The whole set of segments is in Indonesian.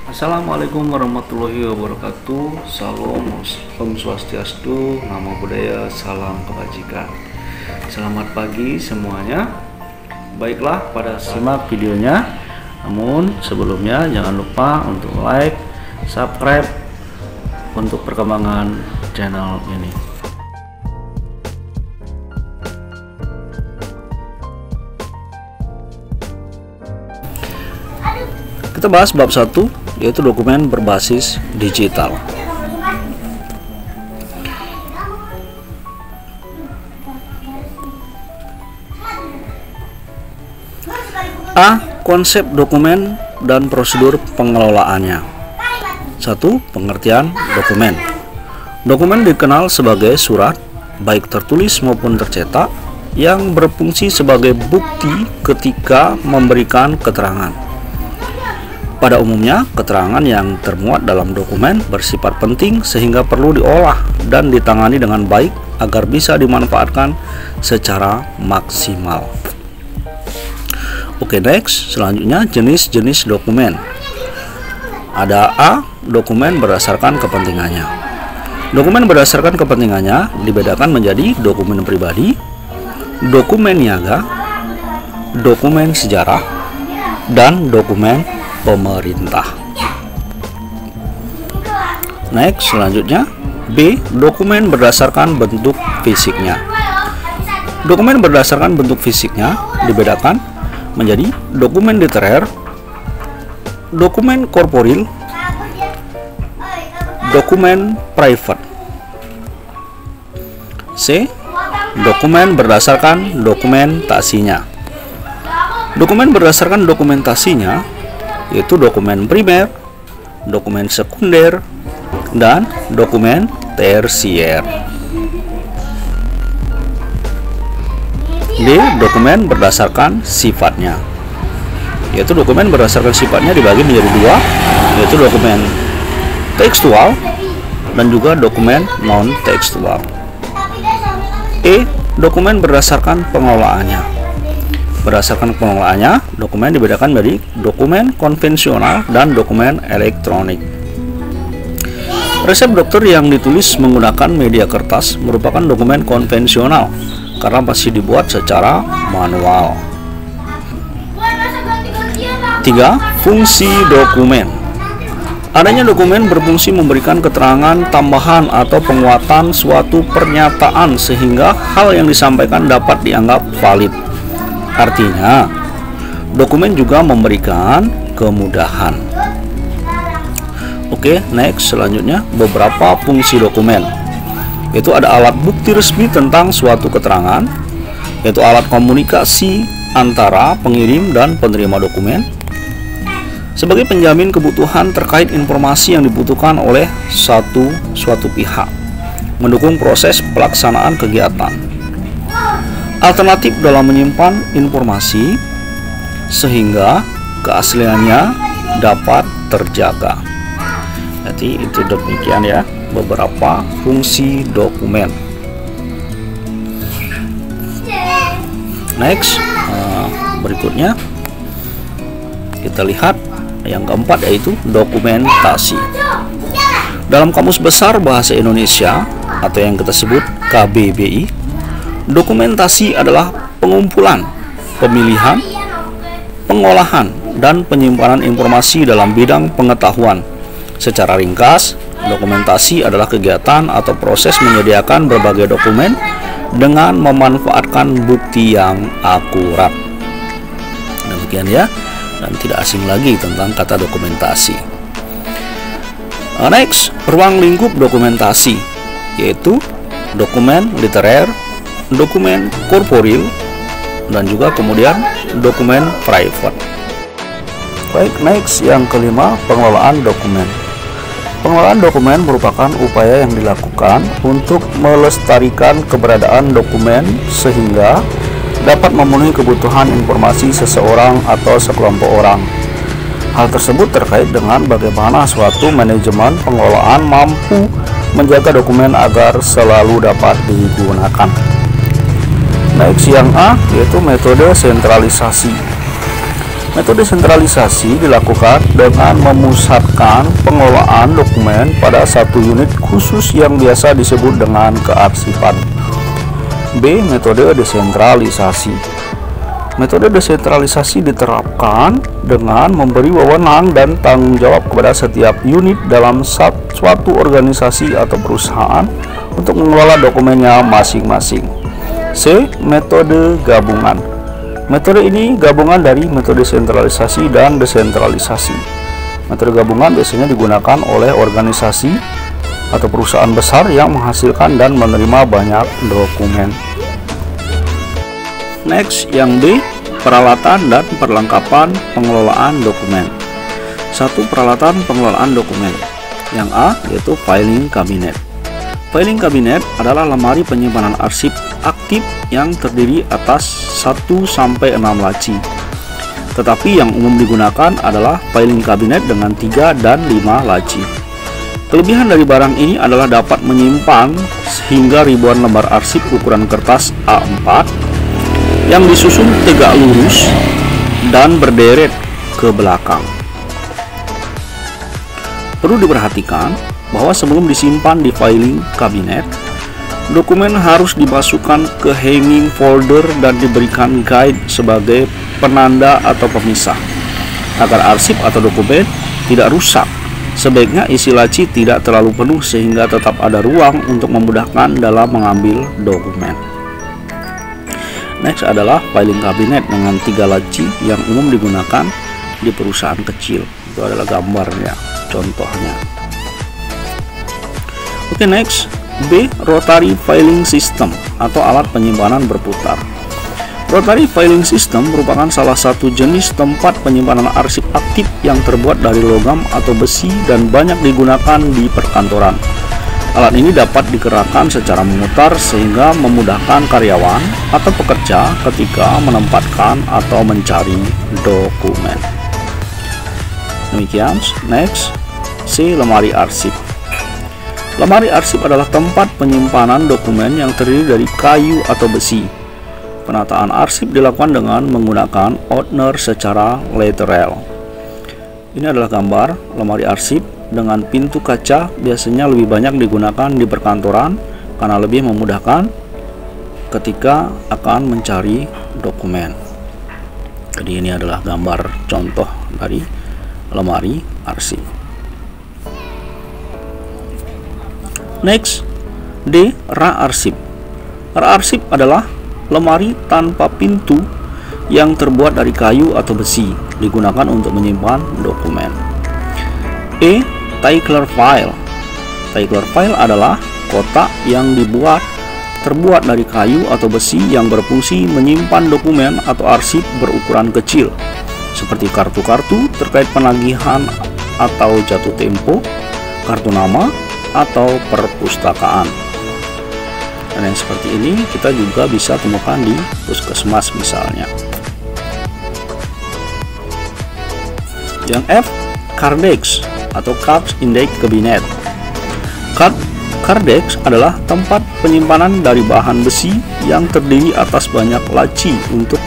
Assalamualaikum warahmatullahi wabarakatuh. Salam, Om Swastiastu, Namo Buddhaya, salam kebajikan. Selamat pagi semuanya. Baiklah, pada simak videonya. Namun sebelumnya jangan lupa untuk like, subscribe untuk perkembangan channel ini. Kita bahas bab 1, yaitu dokumen berbasis digital. A. Konsep dokumen dan prosedur pengelolaannya. 1. Pengertian dokumen. Dokumen dikenal sebagai surat, baik tertulis maupun tercetak, yang berfungsi sebagai bukti ketika memberikan keterangan. Pada umumnya, keterangan yang termuat dalam dokumen bersifat penting sehingga perlu diolah dan ditangani dengan baik agar bisa dimanfaatkan secara maksimal. Oke, next. Selanjutnya, jenis-jenis dokumen. Ada A. Dokumen berdasarkan kepentingannya. Dokumen berdasarkan kepentingannya dibedakan menjadi dokumen pribadi, dokumen niaga, dokumen sejarah, dan dokumen pemerintah. Next, selanjutnya B. Dokumen berdasarkan bentuk fisiknya. Dokumen berdasarkan bentuk fisiknya dibedakan menjadi dokumen literer, dokumen korporil, dokumen private. C. Dokumen berdasarkan dokumentasinya. Dokumen berdasarkan dokumentasinya yaitu dokumen primer, dokumen sekunder, dan dokumen tersier. D. Dokumen berdasarkan sifatnya, yaitu dokumen berdasarkan sifatnya dibagi menjadi dua, yaitu dokumen tekstual dan juga dokumen non tekstual. E. Dokumen berdasarkan pengelolaannya. Berdasarkan pengelolaannya, dokumen dibedakan menjadi dokumen konvensional dan dokumen elektronik. Resep dokter yang ditulis menggunakan media kertas merupakan dokumen konvensional karena masih dibuat secara manual. 3. Fungsi dokumen. Adanya dokumen berfungsi memberikan keterangan tambahan atau penguatan suatu pernyataan sehingga hal yang disampaikan dapat dianggap valid. Artinya, dokumen juga memberikan kemudahan. Oke, next. Selanjutnya, beberapa fungsi dokumen. Yaitu ada alat bukti resmi tentang suatu keterangan, yaitu alat komunikasi antara pengirim dan penerima dokumen, sebagai penjamin kebutuhan terkait informasi yang dibutuhkan oleh suatu pihak, mendukung proses pelaksanaan kegiatan. Alternatif dalam menyimpan informasi sehingga keasliannya dapat terjaga. Jadi itu demikian ya beberapa fungsi dokumen. Next, berikutnya kita lihat yang keempat, yaitu dokumentasi. Dalam Kamus Besar Bahasa Indonesia atau yang kita sebut KBBI, dokumentasi adalah pengumpulan, pemilihan, pengolahan, dan penyimpanan informasi dalam bidang pengetahuan. Secara ringkas, dokumentasi adalah kegiatan atau proses menyediakan berbagai dokumen dengan memanfaatkan bukti yang akurat. Demikian ya, dan tidak asing lagi tentang kata dokumentasi. Next, ruang lingkup dokumentasi, yaitu dokumen literer, dokumen korporil, dan juga kemudian dokumen private. Baik, next, yang kelima, pengelolaan dokumen. Pengelolaan dokumen merupakan upaya yang dilakukan untuk melestarikan keberadaan dokumen sehingga dapat memenuhi kebutuhan informasi seseorang atau sekelompok orang. Hal tersebut terkait dengan bagaimana suatu manajemen pengelolaan mampu menjaga dokumen agar selalu dapat digunakan. Next, yang A, yaitu metode sentralisasi. Metode sentralisasi dilakukan dengan memusatkan pengelolaan dokumen pada satu unit khusus yang biasa disebut dengan kearsipan. B. Metode desentralisasi. Metode desentralisasi diterapkan dengan memberi wewenang dan tanggung jawab kepada setiap unit dalam suatu organisasi atau perusahaan untuk mengelola dokumennya masing-masing. C. Metode gabungan. Metode ini gabungan dari metode sentralisasi dan desentralisasi. Metode gabungan biasanya digunakan oleh organisasi atau perusahaan besar yang menghasilkan dan menerima banyak dokumen. Next, yang B, peralatan dan perlengkapan pengelolaan dokumen. 1. Peralatan pengelolaan dokumen. Yang A, yaitu filing cabinet. Filing cabinet adalah lemari penyimpanan arsip aktif yang terdiri atas 1-6 laci. Tetapi yang umum digunakan adalah filing cabinet dengan 3 dan 5 laci. Kelebihan dari barang ini adalah dapat menyimpan hingga ribuan lembar arsip ukuran kertas A4 yang disusun tegak lurus dan berderet ke belakang. Perlu diperhatikan bahwa sebelum disimpan di filing cabinet, dokumen harus dimasukkan ke hanging folder dan diberikan guide sebagai penanda atau pemisah. Agar arsip atau dokumen tidak rusak, sebaiknya isi laci tidak terlalu penuh sehingga tetap ada ruang untuk memudahkan dalam mengambil dokumen. Next adalah filing cabinet dengan 3 laci yang umum digunakan di perusahaan kecil. Itu adalah gambarnya, contohnya. Oke, next. B. Rotary filing system atau alat penyimpanan berputar. Rotary filing system merupakan salah satu jenis tempat penyimpanan arsip aktif yang terbuat dari logam atau besi dan banyak digunakan di perkantoran. Alat ini dapat digerakkan secara memutar sehingga memudahkan karyawan atau pekerja ketika menempatkan atau mencari dokumen. Demikian. Next, C. Lemari arsip. Lemari arsip adalah tempat penyimpanan dokumen yang terdiri dari kayu atau besi. Penataan arsip dilakukan dengan menggunakan opener secara lateral. Ini adalah gambar lemari arsip dengan pintu kaca, biasanya lebih banyak digunakan di perkantoran karena lebih memudahkan ketika akan mencari dokumen. Jadi ini adalah gambar contoh dari lemari arsip. Next, D. Rak arsip. Rak arsip adalah lemari tanpa pintu yang terbuat dari kayu atau besi, digunakan untuk menyimpan dokumen. E. Tacler file. Tacler file adalah kotak yang terbuat dari kayu atau besi yang berfungsi menyimpan dokumen atau arsip berukuran kecil, seperti kartu-kartu terkait penagihan atau jatuh tempo, kartu nama, atau perpustakaan. Dan yang seperti ini kita juga bisa temukan di puskesmas misalnya. Yang F, Cardex atau Cards Index Cabinet. Cardex adalah tempat penyimpanan dari bahan besi yang terdiri atas banyak laci untuk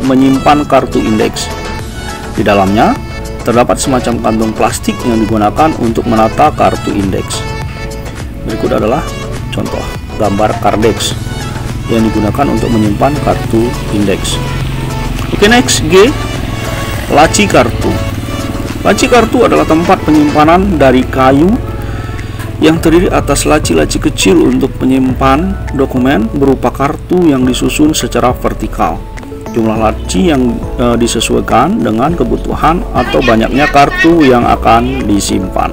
menyimpan kartu indeks. Di dalamnya terdapat semacam kantung plastik yang digunakan untuk menata kartu indeks. Berikut adalah contoh gambar Cardex yang digunakan untuk menyimpan kartu indeks. Oke, next, G. Laci kartu. Laci kartu adalah tempat penyimpanan dari kayu yang terdiri atas laci-laci kecil untuk menyimpan dokumen berupa kartu yang disusun secara vertikal. Jumlah laci yang disesuaikan dengan kebutuhan atau banyaknya kartu yang akan disimpan.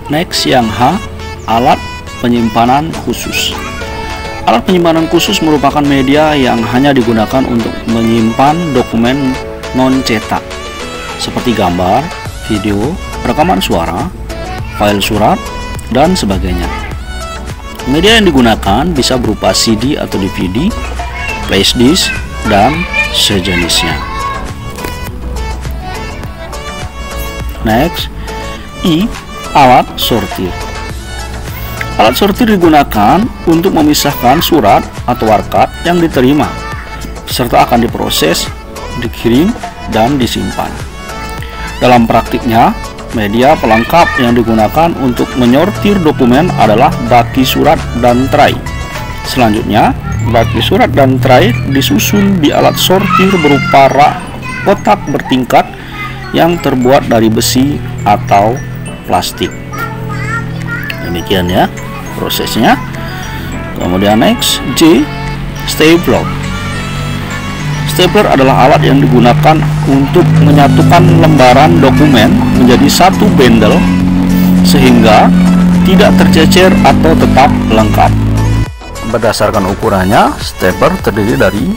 Next, yang H, alat penyimpanan khusus. Alat penyimpanan khusus merupakan media yang hanya digunakan untuk menyimpan dokumen non-cetak seperti gambar, video, rekaman suara, file surat, dan sebagainya. Media yang digunakan bisa berupa CD atau DVD, flash disk, dan sejenisnya. Next, I, alat sortir. Alat sortir digunakan untuk memisahkan surat atau warkat yang diterima, serta akan diproses, dikirim, dan disimpan. Dalam praktiknya, media pelengkap yang digunakan untuk menyortir dokumen adalah daki surat dan tray. Selanjutnya, daki surat dan tray disusun di alat sortir berupa rak kotak bertingkat yang terbuat dari besi atau plastik. Demikian ya prosesnya. Kemudian next, J, stapler. Stapler adalah alat yang digunakan untuk menyatukan lembaran dokumen menjadi satu bundle sehingga tidak tercecer atau tetap lengkap. Berdasarkan ukurannya, stapler terdiri dari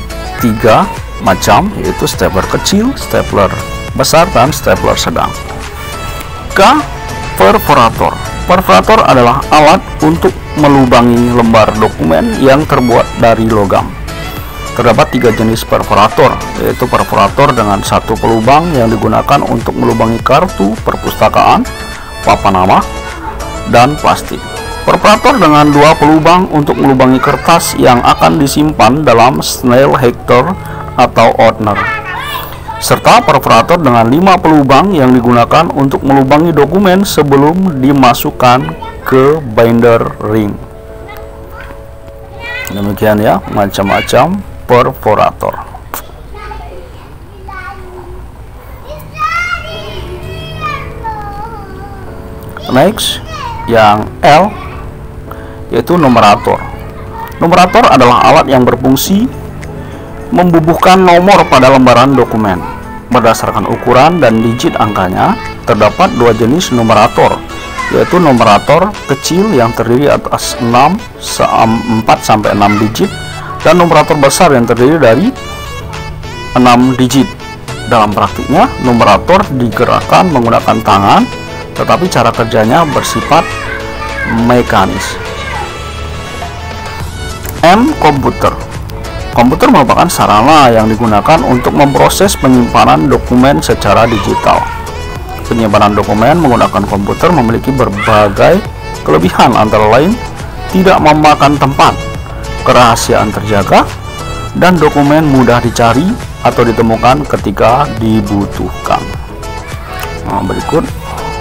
3 macam, yaitu stapler kecil, stapler besar, dan stapler sedang. K, perforator. Perforator adalah alat untuk melubangi lembar dokumen yang terbuat dari logam. Terdapat 3 jenis perforator, yaitu perforator dengan 1 pelubang yang digunakan untuk melubangi kartu perpustakaan, papan nama, dan plastik. Perforator dengan 2 pelubang untuk melubangi kertas yang akan disimpan dalam snail hector atau opener. Serta perforator dengan 5 pelubang yang digunakan untuk melubangi dokumen sebelum dimasukkan ke binder ring. Demikian ya, macam-macam perforator. Next, yang L, yaitu numerator. Numerator adalah alat yang berfungsi membubuhkan nomor pada lembaran dokumen. Berdasarkan ukuran dan digit angkanya, terdapat 2 jenis numerator, yaitu numerator kecil yang terdiri atas 4-6 digit, dan numerator besar yang terdiri dari 6 digit. Dalam praktiknya, numerator digerakkan menggunakan tangan, tetapi cara kerjanya bersifat mekanis. M, komputer. Komputer merupakan sarana yang digunakan untuk memproses penyimpanan dokumen secara digital. Penyimpanan dokumen menggunakan komputer memiliki berbagai kelebihan, antara lain tidak memakan tempat, kerahasiaan terjaga, dan dokumen mudah dicari atau ditemukan ketika dibutuhkan. Nah, berikut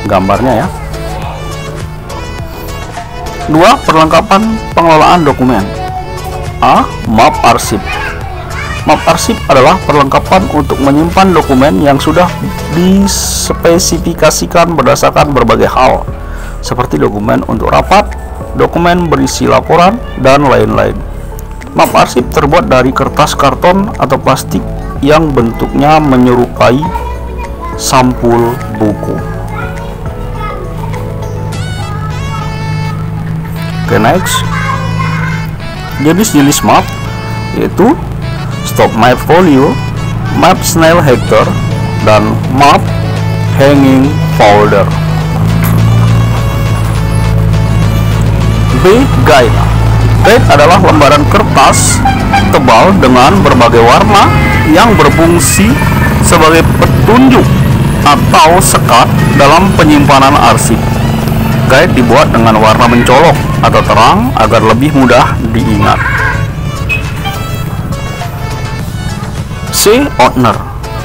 gambarnya ya. 2. Perlengkapan pengelolaan dokumen. A. Map arsip. Map arsip adalah perlengkapan untuk menyimpan dokumen yang sudah dispesifikasikan berdasarkan berbagai hal, seperti dokumen untuk rapat, dokumen berisi laporan, dan lain-lain. Map arsip terbuat dari kertas karton atau plastik yang bentuknya menyerupai sampul buku. Oke, next. Jenis-jenis map yaitu stop map folio, map snail hector, dan map hanging folder. B. Guide. Guide adalah lembaran kertas tebal dengan berbagai warna yang berfungsi sebagai petunjuk atau sekat dalam penyimpanan arsip. Guide dibuat dengan warna mencolok atau terang agar lebih mudah diingat. C. Opener.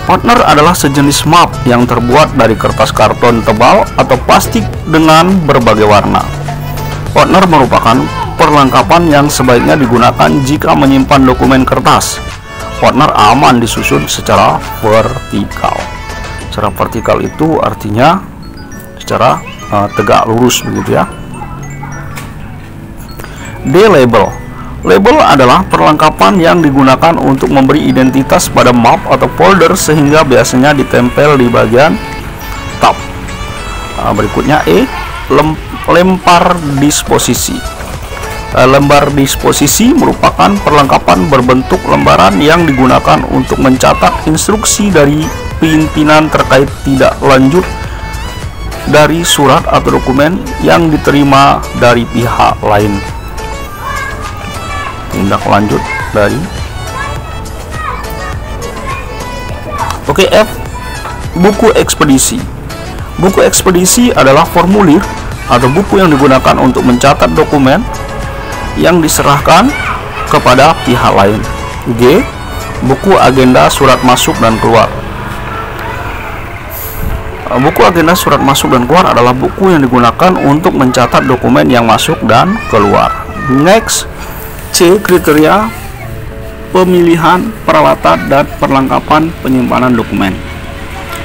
Opener adalah sejenis map yang terbuat dari kertas karton tebal atau plastik dengan berbagai warna. Opener merupakan perlengkapan yang sebaiknya digunakan jika menyimpan dokumen kertas. Opener aman disusun secara vertikal. Secara vertikal itu artinya secara tegak lurus begitu ya. D. Label. Label adalah perlengkapan yang digunakan untuk memberi identitas pada map atau folder sehingga biasanya ditempel di bagian tab. Berikutnya E. Lempar disposisi. Lembar disposisi merupakan perlengkapan berbentuk lembaran yang digunakan untuk mencatat instruksi dari pimpinan terkait tidak lanjut dari surat atau dokumen yang diterima dari pihak lain. Tindak lanjut dari F. Buku ekspedisi. Buku ekspedisi adalah formulir atau buku yang digunakan untuk mencatat dokumen yang diserahkan kepada pihak lain. G. Buku agenda surat masuk dan keluar. Buku agenda surat masuk dan keluar adalah buku yang digunakan untuk mencatat dokumen yang masuk dan keluar. Next, C. Kriteria pemilihan peralatan dan perlengkapan penyimpanan dokumen.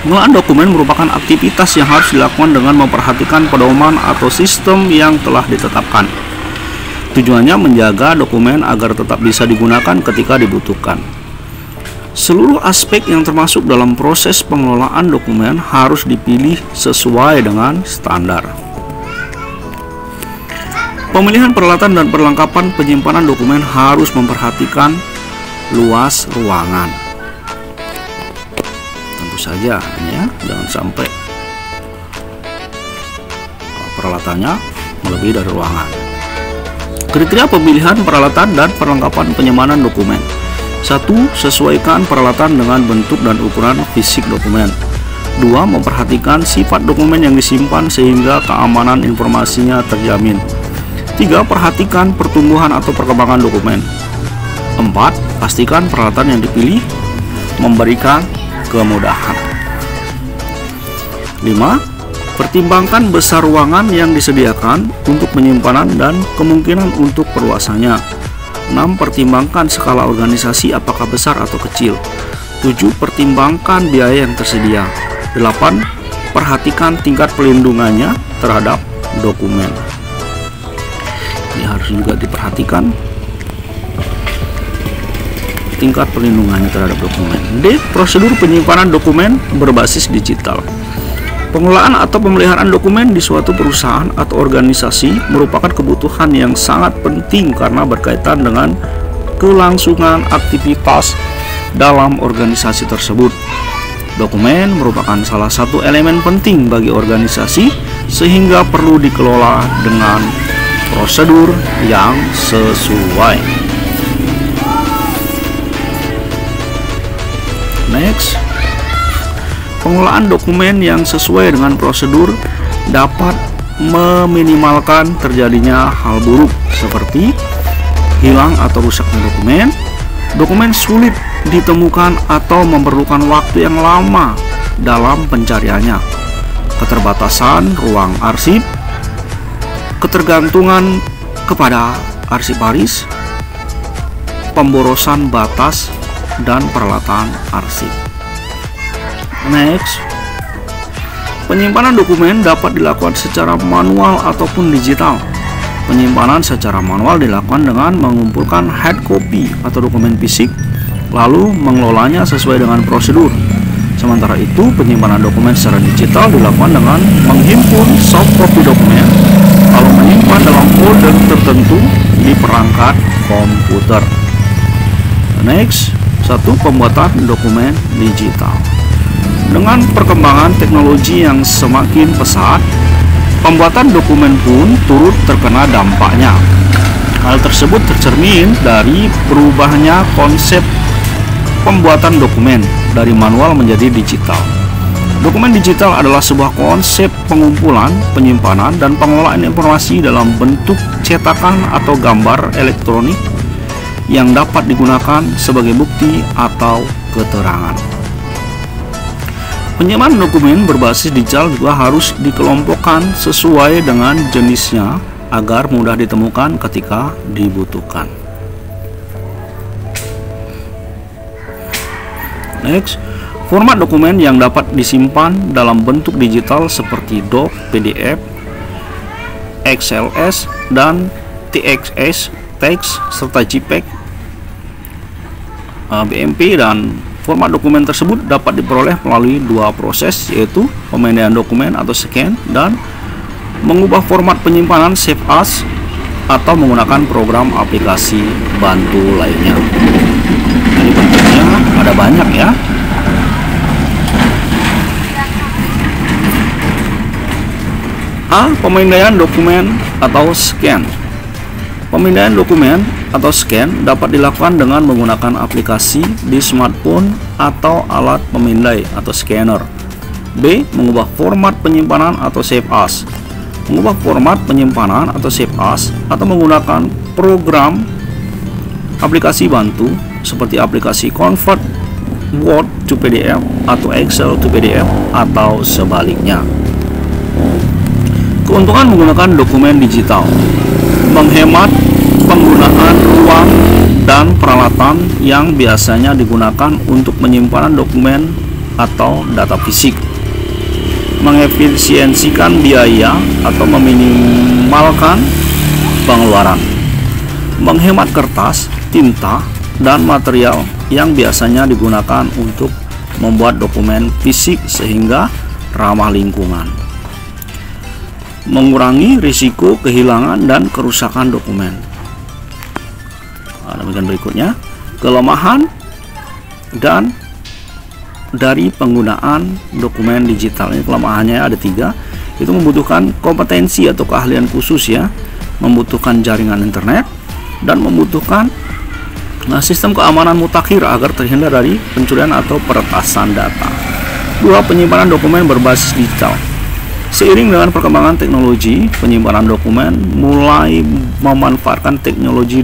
Pengelolaan dokumen merupakan aktivitas yang harus dilakukan dengan memperhatikan pedoman atau sistem yang telah ditetapkan. Tujuannya menjaga dokumen agar tetap bisa digunakan ketika dibutuhkan. Seluruh aspek yang termasuk dalam proses pengelolaan dokumen harus dipilih sesuai dengan standar. Pemilihan peralatan dan perlengkapan penyimpanan dokumen harus memperhatikan luas ruangan. Tentu saja ya, jangan sampai peralatannya melebihi dari ruangan. Kriteria pemilihan peralatan dan perlengkapan penyimpanan dokumen. 1. Sesuaikan peralatan dengan bentuk dan ukuran fisik dokumen. 2. Memperhatikan sifat dokumen yang disimpan sehingga keamanan informasinya terjamin. 3. Perhatikan pertumbuhan atau perkembangan dokumen. 4. Pastikan peralatan yang dipilih memberikan kemudahan. 5. Pertimbangkan besar ruangan yang disediakan untuk penyimpanan dan kemungkinan untuk perluasannya. 6. Pertimbangkan skala organisasi apakah besar atau kecil. 7. Pertimbangkan biaya yang tersedia. 8. Perhatikan tingkat pelindungannya terhadap dokumen. Ini harus juga diperhatikan tingkat perlindungannya terhadap dokumen. D. Prosedur penyimpanan dokumen berbasis digital. Pengelolaan atau pemeliharaan dokumen di suatu perusahaan atau organisasi merupakan kebutuhan yang sangat penting karena berkaitan dengan kelangsungan aktivitas dalam organisasi tersebut. Dokumen merupakan salah satu elemen penting bagi organisasi sehingga perlu dikelola dengan prosedur yang sesuai. Next, pengelolaan dokumen yang sesuai dengan prosedur dapat meminimalkan terjadinya hal buruk seperti hilang atau rusaknya dokumen, dokumen sulit ditemukan atau memerlukan waktu yang lama dalam pencariannya, keterbatasan ruang arsip, ketergantungan kepada arsiparis, pemborosan batas dan peralatan arsip. Next, penyimpanan dokumen dapat dilakukan secara manual ataupun digital. Penyimpanan secara manual dilakukan dengan mengumpulkan hard copy atau dokumen fisik, lalu mengelolanya sesuai dengan prosedur. Sementara itu, penyimpanan dokumen secara digital dilakukan dengan menghimpun soft copy dokumen, lalu menyimpan dalam folder tertentu di perangkat komputer. Next, 1. Pembuatan dokumen digital. Dengan perkembangan teknologi yang semakin pesat, pembuatan dokumen pun turut terkena dampaknya. Hal tersebut tercermin dari berubahnya konsep pembuatan dokumen dari manual menjadi digital. Dokumen digital adalah sebuah konsep pengumpulan, penyimpanan, dan pengelolaan informasi dalam bentuk cetakan atau gambar elektronik yang dapat digunakan sebagai bukti atau keterangan. Penyimpanan dokumen berbasis digital juga harus dikelompokkan sesuai dengan jenisnya agar mudah ditemukan ketika dibutuhkan. Next, format dokumen yang dapat disimpan dalam bentuk digital seperti doc, PDF, XLS, dan TXS, teks, serta JPEG, BMP, dan format dokumen tersebut dapat diperoleh melalui dua proses, yaitu pemindaian dokumen atau scan dan mengubah format penyimpanan save as atau menggunakan program aplikasi bantu lainnya. Jadi bentuknya ada banyak ya. A. Pemindaian dokumen atau scan. Pemindaian dokumen atau scan dapat dilakukan dengan menggunakan aplikasi di smartphone atau alat pemindai atau scanner. B. Mengubah format penyimpanan atau save as. mengubah format penyimpanan atau save as, atau menggunakan program aplikasi bantu seperti aplikasi Convert Word to PDF atau Excel to PDF atau sebaliknya. Keuntungan menggunakan dokumen digital: menghemat penggunaan ruang dan peralatan yang biasanya digunakan untuk penyimpanan dokumen atau data fisik, mengefisiensikan biaya atau meminimalkan pengeluaran, menghemat kertas, tinta, dan material yang biasanya digunakan untuk membuat dokumen fisik sehingga ramah lingkungan, mengurangi risiko kehilangan dan kerusakan dokumen. Demikian berikutnya kelemahan dan dari penggunaan dokumen digital. Ini kelemahannya ada 3, itu membutuhkan kompetensi atau keahlian khusus ya, membutuhkan jaringan internet, dan membutuhkan sistem keamanan mutakhir agar terhindar dari pencurian atau peretasan data. 2. Penyimpanan dokumen berbasis digital. Seiring dengan perkembangan teknologi, penyimpanan dokumen mulai memanfaatkan teknologi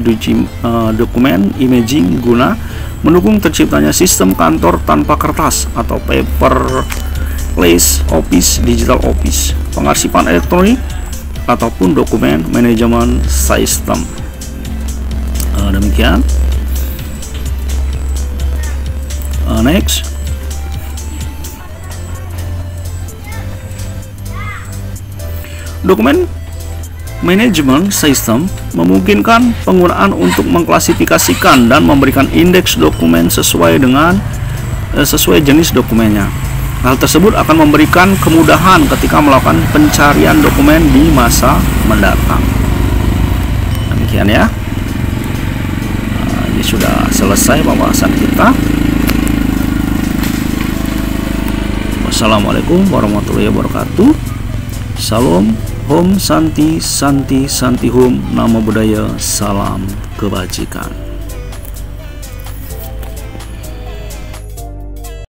dokumen imaging guna mendukung terciptanya sistem kantor tanpa kertas atau paperless office, digital office, pengarsipan elektronik, ataupun dokumen manajemen sistem. Demikian. Next. Dokumen manajemen sistem memungkinkan penggunaan untuk mengklasifikasikan dan memberikan indeks dokumen sesuai jenis dokumennya. Hal tersebut akan memberikan kemudahan ketika melakukan pencarian dokumen di masa mendatang. Demikian ya. Ini sudah selesai pembahasan kita. Wassalamualaikum warahmatullahi wabarakatuh. Salam. Om Santi Santi Santi Hum, Namo Buddhaya, salam kebajikan.